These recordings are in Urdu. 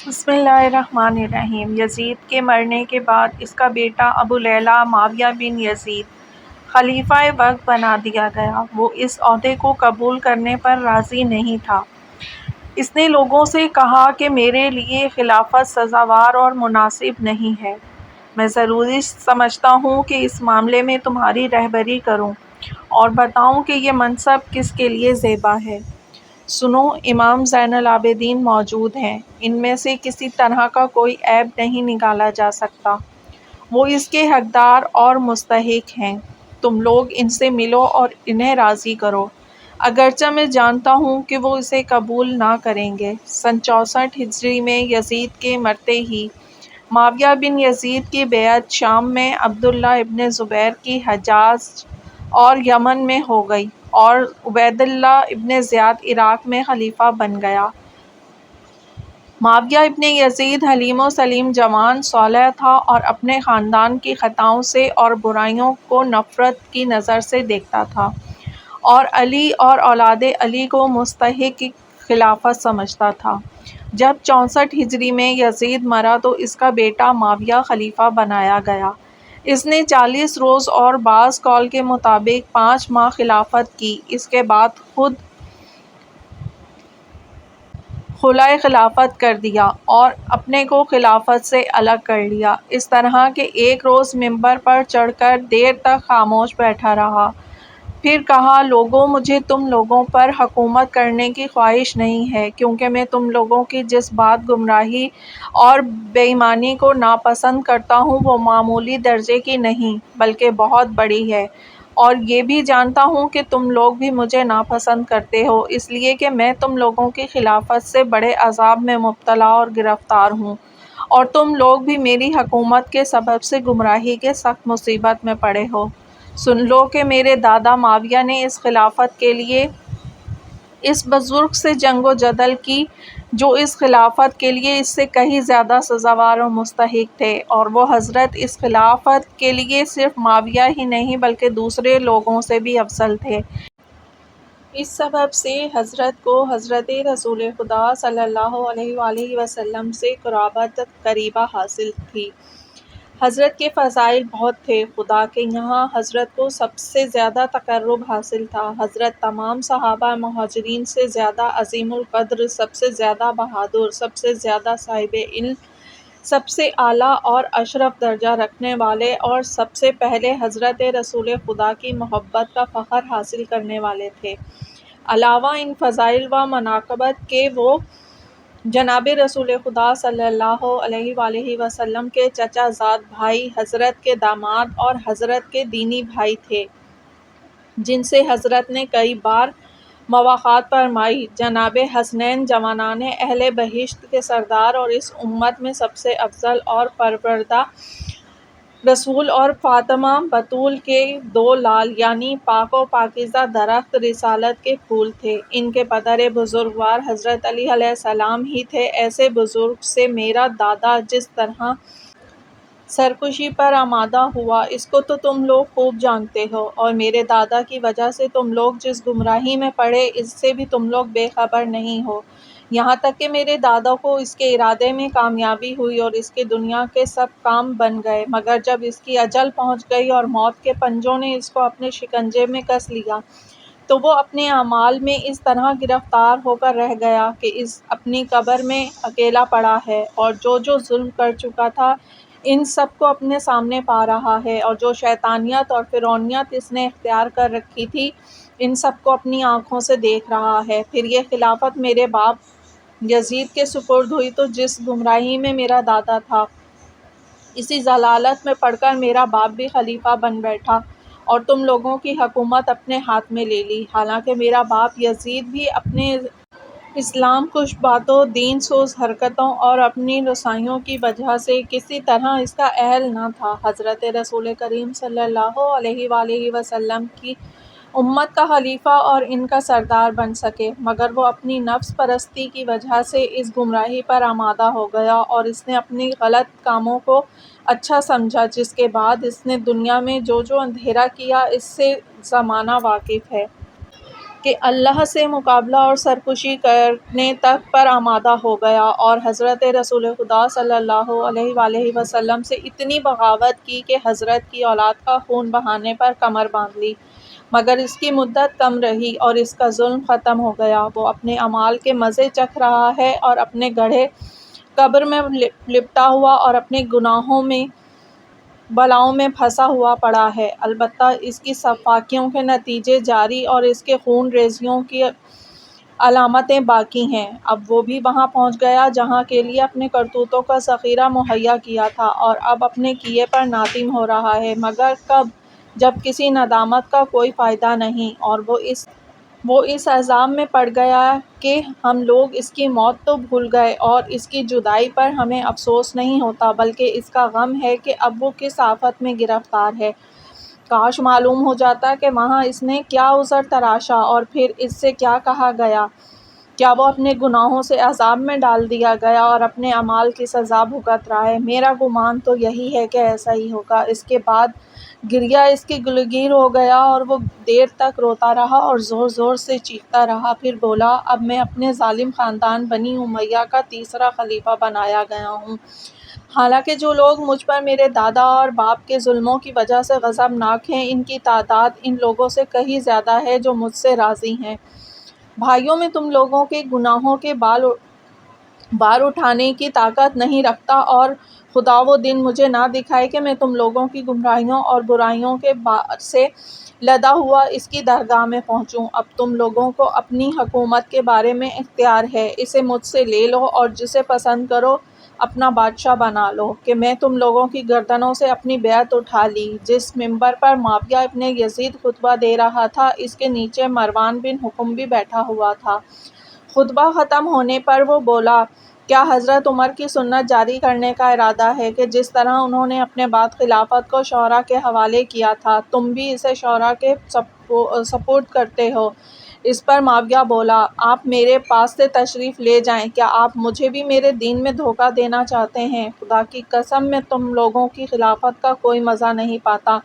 بسم اللہ الرحمن الرحیم۔ یزید کے مرنے کے بعد اس کا بیٹا ابو لیلہ معاویہ بن یزید خلیفہ وقت بنا دیا گیا۔ وہ اس عہدے کو قبول کرنے پر راضی نہیں تھا۔ اس نے لوگوں سے کہا کہ میرے لیے خلافت سزاوار اور مناسب نہیں ہے۔ میں ضروری سمجھتا ہوں کہ اس معاملے میں تمہاری رہبری کروں اور بتاؤں کہ یہ منصب کس کے لیے زیبا ہے۔ سنو، امام زین العابدین موجود ہیں، ان میں سے کسی طرح کا کوئی عیب نہیں نکالا جا سکتا۔ وہ اس کے حقدار اور مستحق ہیں۔ تم لوگ ان سے ملو اور انہیں راضی کرو، اگرچہ میں جانتا ہوں کہ وہ اسے قبول نہ کریں گے۔ سن 64 ہجری میں یزید کے مرتے ہی معاویہ بن یزید کی بیعت شام میں عبداللہ ابن زبیر کی حجاز اور یمن میں ہو گئی اور عبید اللہ ابن زیاد عراق میں خلیفہ بن گیا۔ معاویہ ابن یزید حلیم و سلیم جوان صالح تھا اور اپنے خاندان کی خطاؤں سے اور برائیوں کو نفرت کی نظر سے دیکھتا تھا، اور علی اور اولاد علی کو مستحق خلافت سمجھتا تھا۔ جب 64 ہجری میں یزید مرا تو اس کا بیٹا معاویہ خلیفہ بنایا گیا۔ اس نے 40 روز اور بعض قول کے مطابق 5 ماہ خلافت کی۔ اس کے بعد خود خلع خلافت کر دیا اور اپنے کو خلافت سے الگ کر لیا، اس طرح کہ ایک روز ممبر پر چڑھ کر دیر تک خاموش بیٹھا رہا۔ پھر کہا، لوگو، مجھے تم لوگوں پر حکومت کرنے کی خواہش نہیں ہے، کیونکہ میں تم لوگوں کی جس بات گمراہی اور بے ایمانی کو ناپسند کرتا ہوں وہ معمولی درجے کی نہیں بلکہ بہت بڑی ہے، اور یہ بھی جانتا ہوں کہ تم لوگ بھی مجھے ناپسند کرتے ہو، اس لیے کہ میں تم لوگوں کی خلافت سے بڑے عذاب میں مبتلا اور گرفتار ہوں، اور تم لوگ بھی میری حکومت کے سبب سے گمراہی کے سخت مصیبت میں پڑے ہو۔ سن لو کہ میرے دادا معاویہ نے اس خلافت کے لیے اس بزرگ سے جنگ و جدل کی جو اس خلافت کے لیے اس سے کہیں زیادہ سزاوار و مستحق تھے، اور وہ حضرت اس خلافت کے لیے صرف معاویہ ہی نہیں بلکہ دوسرے لوگوں سے بھی افضل تھے۔ اس سبب سے حضرت کو حضرت رسول خدا صلی اللہ علیہ وآلہ وسلم سے قرابت حاصل تھی۔ حضرت کے فضائل بہت تھے۔ خدا کے یہاں حضرت کو سب سے زیادہ تقرب حاصل تھا۔ حضرت تمام صحابہ مہاجرین سے زیادہ عظیم القدر، سب سے زیادہ بہادر، سب سے زیادہ صاحب علم، سب سے اعلیٰ اور اشرف درجہ رکھنے والے اور سب سے پہلے حضرت رسول خدا کی محبت کا فخر حاصل کرنے والے تھے۔ علاوہ ان فضائل و مناقبت کے وہ جناب رسول خدا صلی اللہ علیہ وآلہ وسلم کے چچا زاد بھائی، حضرت کے داماد اور حضرت کے دینی بھائی تھے، جن سے حضرت نے کئی بار مواخات فرمائی۔ جناب حسنین جوانان اہل بہشت کے سردار اور اس امت میں سب سے افضل اور پروردہ رسول اور فاطمہ بتول کے 2 لال، یعنی پاک و پاکیزہ درخت رسالت کے پھول تھے۔ ان کے پدر بزرگوار حضرت علی علیہ السلام ہی تھے۔ ایسے بزرگ سے میرا دادا جس طرح سرکشی پر آمادہ ہوا، اس کو تو تم لوگ خوب جانتے ہو، اور میرے دادا کی وجہ سے تم لوگ جس گمراہی میں پڑے اس سے بھی تم لوگ بے خبر نہیں ہو، یہاں تک کہ میرے دادا کو اس کے ارادے میں کامیابی ہوئی اور اس کے دنیا کے سب کام بن گئے، مگر جب اس کی اجل پہنچ گئی اور موت کے پنجوں نے اس کو اپنے شکنجے میں کس لیا تو وہ اپنے اعمال میں اس طرح گرفتار ہو کر رہ گیا کہ اپنی قبر میں اکیلا پڑا ہے، اور جو ظلم کر چکا تھا ان سب کو اپنے سامنے پا رہا ہے، اور جو شیطانیت اور فرعونیت اس نے اختیار کر رکھی تھی ان سب کو اپنی آنکھوں سے دیکھ رہا ہے۔ پھر یہ خلافت میرے باپ یزید کے سپرد ہوئی تو جس گمراہی میں میرا دادا تھا اسی ضلالت میں پڑ کر میرا باپ بھی خلیفہ بن بیٹھا اور تم لوگوں کی حکومت اپنے ہاتھ میں لے لی، حالانکہ میرا باپ یزید بھی اپنے اسلام کش باتوں، دین سوز حرکتوں اور اپنی رسائیوں کی وجہ سے کسی طرح اس کا اہل نہ تھا حضرت رسول کریم صلی اللہ علیہ وآلہ وسلم کی امت کا خلیفہ اور ان کا سردار بن سکے، مگر وہ اپنی نفس پرستی کی وجہ سے اس گمراہی پر آمادہ ہو گیا اور اس نے اپنی غلط کاموں کو اچھا سمجھا، جس کے بعد اس نے دنیا میں جو اندھیرا کیا اس سے زمانہ واقف ہے۔ کہ اللہ سے مقابلہ اور سرکشی کرنے تک پر آمادہ ہو گیا، اور حضرت رسول خدا صلی اللہ علیہ وآلہ وسلم سے اتنی بغاوت کی کہ حضرت کی اولاد کا خون بہانے پر کمر باندھ لی، مگر اس کی مدت کم رہی اور اس کا ظلم ختم ہو گیا۔ وہ اپنے اعمال کے مزے چکھ رہا ہے اور اپنے گڑھے قبر میں لپٹا ہوا اور اپنے گناہوں میں بلاؤں میں پھنسا ہوا پڑا ہے، البتہ اس کی سفاکیوں کے نتیجے جاری اور اس کے خون ریزیوں کی علامتیں باقی ہیں۔ اب وہ بھی وہاں پہنچ گیا جہاں کے لیے اپنے کرتوتوں کا ذخیرہ مہیا کیا تھا، اور اب اپنے کیے پر نادم ہو رہا ہے، مگر کب؟ جب کسی ندامت کا کوئی فائدہ نہیں، اور وہ اس عذاب میں پڑ گیا کہ ہم لوگ اس کی موت تو بھول گئے اور اس کی جدائی پر ہمیں افسوس نہیں ہوتا، بلکہ اس کا غم ہے کہ اب وہ کس آفت میں گرفتار ہے۔ کاش معلوم ہو جاتا کہ وہاں اس نے کیا عذر تراشا اور پھر اس سے کیا کہا گیا۔ کیا وہ اپنے گناہوں سے عذاب میں ڈال دیا گیا اور اپنے اعمال کی سزا بھگت رہا ہے؟ میرا گمان تو یہی ہے کہ ایسا ہی ہوگا۔ اس کے بعد گریہ اس کی گلگیر ہو گیا اور وہ دیر تک روتا رہا اور زور زور سے چیختا رہا، پھر بولا، اب میں اپنے ظالم خاندان بنی امیہ کا تیسرا خلیفہ بنایا گیا ہوں، حالانکہ جو لوگ مجھ پر میرے دادا اور باپ کے ظلموں کی وجہ سے غضبناک ہیں، ان کی تعداد ان لوگوں سے کہیں زیادہ ہے جو مجھ سے راضی ہیں۔ بھائیو، میں تم لوگوں کے گناہوں کے بار اٹھانے کی طاقت نہیں رکھتا، اور خدا وہ دن مجھے نہ دکھائے کہ میں تم لوگوں کی گمراہیوں اور برائیوں کے بار سے لدا ہوا اس کی درگاہ میں پہنچوں۔ اب تم لوگوں کو اپنی حکومت کے بارے میں اختیار ہے، اسے مجھ سے لے لو اور جسے پسند کرو اپنا بادشاہ بنا لو، کہ میں تم لوگوں کی گردنوں سے اپنی بیعت اٹھا لی۔ جس ممبر پر معاویہ ابن یزید خطبہ دے رہا تھا، اس کے نیچے مروان بن حکم بھی بیٹھا ہوا تھا۔ خطبہ ختم ہونے پر وہ بولا، کیا حضرت عمر کی سنت جاری کرنے کا ارادہ ہے کہ جس طرح انہوں نے اپنے بعد خلافت کو شورا کے حوالے کیا تھا، تم بھی اسے شورا کے سپرد کرتے ہو؟ اس پر معاویہ بولا، آپ میرے پاس سے تشریف لے جائیں، کیا آپ مجھے بھی میرے دین میں دھوکہ دینا چاہتے ہیں؟ خدا کی قسم، میں تم لوگوں کی خلافت کا کوئی مزہ نہیں پاتا،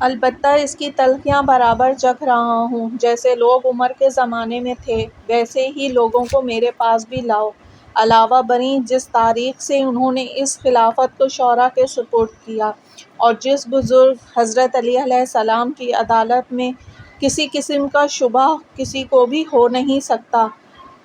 البتہ اس کی تلخیاں برابر چکھ رہا ہوں۔ جیسے لوگ عمر کے زمانے میں تھے، ویسے ہی لوگوں کو میرے پاس بھی لاؤ۔ علاوہ بریں جس تاریخ سے انہوں نے اس خلافت کو شورا کے سپرد کیا، اور جس بزرگ حضرت علی علیہ السلام کی عدالت میں کسی قسم کا شبہ کسی کو بھی ہو نہیں سکتا،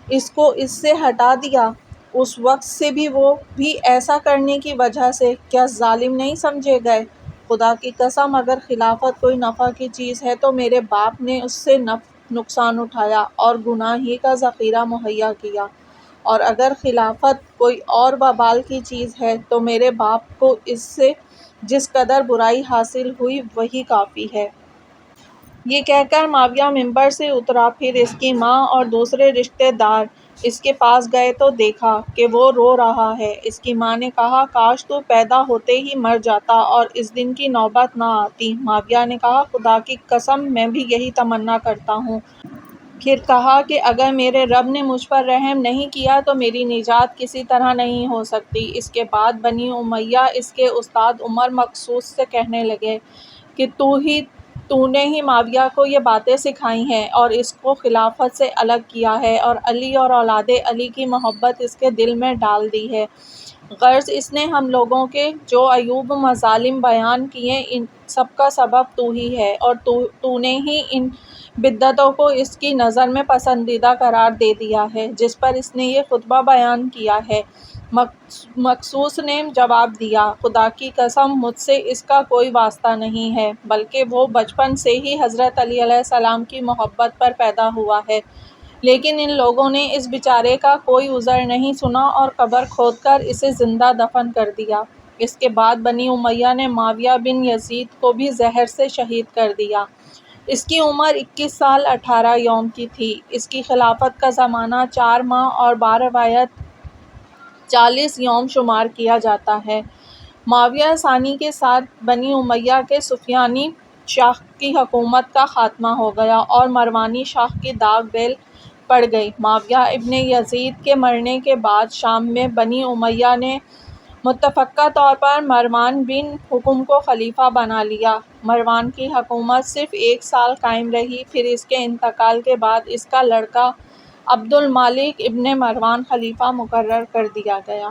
اس کو اس سے ہٹا دیا، اس وقت سے بھی وہ بھی ایسا کرنے کی وجہ سے کیا ظالم نہیں سمجھے گئے؟ خدا کی قسم، اگر خلافت کوئی نفع کی چیز ہے تو میرے باپ نے اس سے نقصان اٹھایا اور گناہ ہی کا ذخیرہ مہیا کیا، اور اگر خلافت کوئی اور وبال کی چیز ہے تو میرے باپ کو اس سے جس قدر برائی حاصل ہوئی وہی کافی ہے۔ یہ کہہ کر معاویہ ممبر سے اترا، پھر اس کی ماں اور دوسرے رشتے دار اس کے پاس گئے تو دیکھا کہ وہ رو رہا ہے۔ اس کی ماں نے کہا، کاش تو پیدا ہوتے ہی مر جاتا اور اس دن کی نوبت نہ آتی۔ معاویہ نے کہا، خدا کی قسم، میں بھی یہی تمنا کرتا ہوں۔ پھر کہا کہ اگر میرے رب نے مجھ پر رحم نہیں کیا تو میری نجات کسی طرح نہیں ہو سکتی۔ اس کے بعد بنی امیہ اس کے استاد عمر مقصوص سے کہنے لگے کہ تو نے ہی معاویہ کو یہ باتیں سکھائی ہیں اور اس کو خلافت سے الگ کیا ہے، اور علی اور اولاد علی کی محبت اس کے دل میں ڈال دی ہے۔ غرض اس نے ہم لوگوں کے جو عیوب و مظالم بیان کیے، ان سب کا سبب تو ہی ہے، اور تو نے ہی ان بدعتوں کو اس کی نظر میں پسندیدہ قرار دے دیا ہے جس پر اس نے یہ خطبہ بیان کیا ہے۔ مقصوص نے جواب دیا، خدا کی قسم، مجھ سے اس کا کوئی واسطہ نہیں ہے، بلکہ وہ بچپن سے ہی حضرت علی علیہ السلام کی محبت پر پیدا ہوا ہے، لیکن ان لوگوں نے اس بیچارے کا کوئی عذر نہیں سنا اور قبر کھود کر اسے زندہ دفن کر دیا۔ اس کے بعد بنی امیہ نے معاویہ بن یزید کو بھی زہر سے شہید کر دیا۔ اس کی عمر 21 سال 18 یوم کی تھی۔ اس کی خلافت کا زمانہ 4 ماہ اور باروایت 40 یوم شمار کیا جاتا ہے۔ معاویہ ثانی کے ساتھ بنی امیہ کے سفیانی شاخ کی حکومت کا خاتمہ ہو گیا اور مروانی شاخ کی داغ بیل پڑ گئی۔ معاویہ ابن یزید کے مرنے کے بعد شام میں بنی امیہ نے متفقہ طور پر مروان بن حکم کو خلیفہ بنا لیا۔ مروان کی حکومت صرف 1 سال قائم رہی، پھر اس کے انتقال کے بعد اس کا لڑکا عبد الملک ابن مروان خلیفہ مقرر کر دیا گیا۔